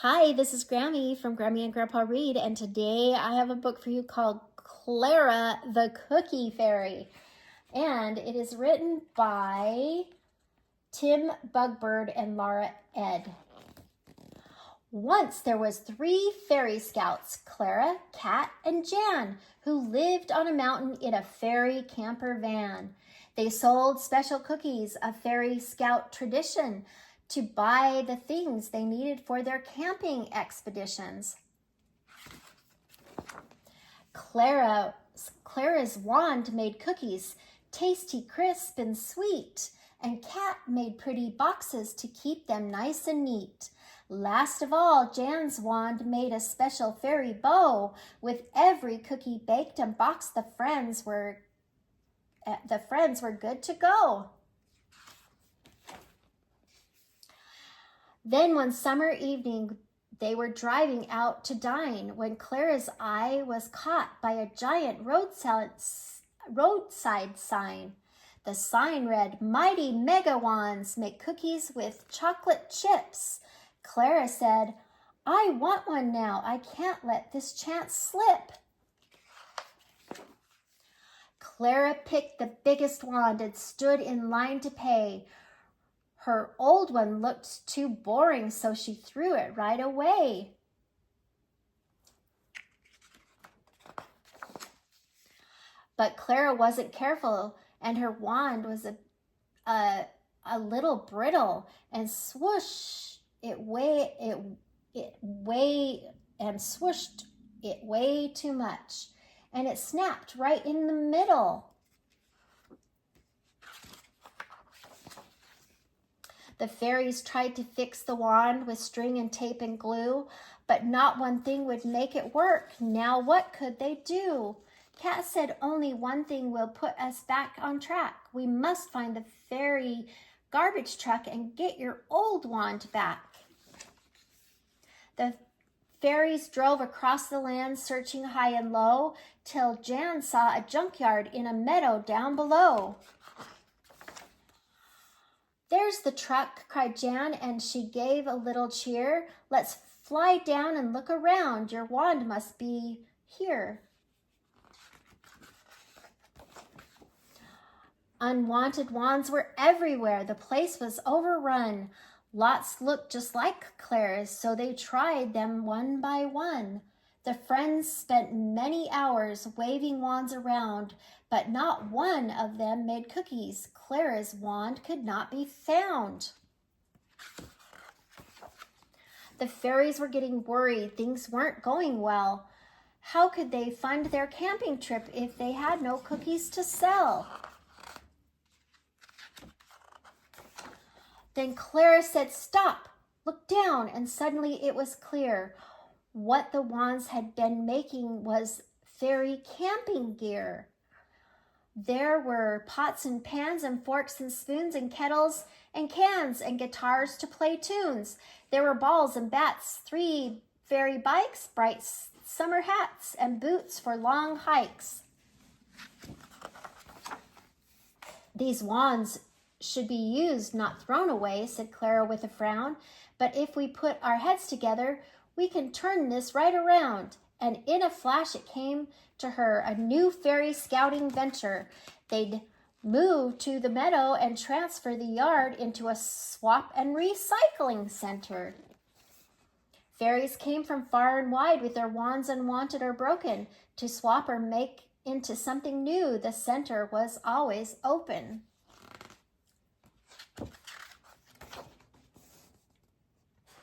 Hi, this is Grammy from Grammy and Grandpa Read, and today I have a book for you called Clara the Cookie Fairy. And it is written by Tim Bugbird and Laura Ed. Once there was 3 fairy scouts, Clara, Cat, and Jan, who lived on a mountain in a fairy camper van. They sold special cookies, a fairy scout tradition, to buy the things they needed for their camping expeditions. Clara's wand made cookies, tasty, crisp, and sweet, and Cat made pretty boxes to keep them nice and neat. Last of all, Jan's wand made a special fairy bow. With every cookie baked and boxed, the friends were good to go. Then one summer evening, they were driving out to dine when Clara's eye was caught by a giant roadside sign. The sign read, "Mighty Mega Wands make cookies with chocolate chips." Clara said, "I want one now. I can't let this chance slip." Clara picked the biggest wand and stood in line to pay. Her old one looked too boring, so she threw it right away. But Clara wasn't careful, and her wand was a little brittle, and swoosh, it swooshed it way too much, and it snapped right in the middle. The fairies tried to fix the wand with string and tape and glue, but not one thing would make it work. Now what could they do? Cat said, "Only one thing will put us back on track. We must find the fairy garbage truck and get your old wand back." The fairies drove across the land, searching high and low, till Jan saw a junkyard in a meadow down below. "There's the truck," cried Jan, and she gave a little cheer. "Let's fly down and look around. Your wand must be here." Unwanted wands were everywhere. The place was overrun. Lots looked just like Clara's, so they tried them one by one. The friends spent many hours waving wands around, but not one of them made cookies. Clara's wand could not be found. The fairies were getting worried. Things weren't going well. How could they fund their camping trip if they had no cookies to sell? Then Clara said, "Stop, look down," and suddenly it was clear. What the wands had been making was fairy camping gear. There were pots and pans and forks and spoons and kettles and cans and guitars to play tunes. There were balls and bats, 3 fairy bikes, bright summer hats, and boots for long hikes. "These wands should be used, not thrown away," said Clara with a frown. "But if we put our heads together, we can turn this right around." And in a flash it came to her, a new fairy scouting venture. They'd move to the meadow and transfer the yard into a swap and recycling center. Fairies came from far and wide with their wands unwanted or broken to swap or make into something new. The center was always open.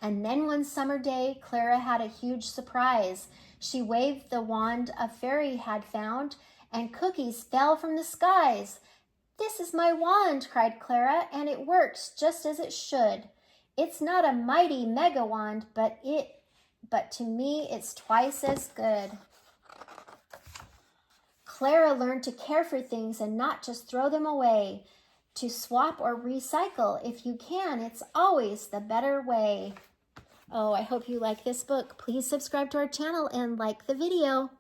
And then one summer day, Clara had a huge surprise. She waved the wand a fairy had found, and cookies fell from the skies. "This is my wand," cried Clara, "and it works just as it should. It's not a mighty mega wand, but to me it's twice as good." Clara learned to care for things and not just throw them away. To swap or recycle, if you can, it's always the better way. Oh, I hope you like this book. Please subscribe to our channel and like the video.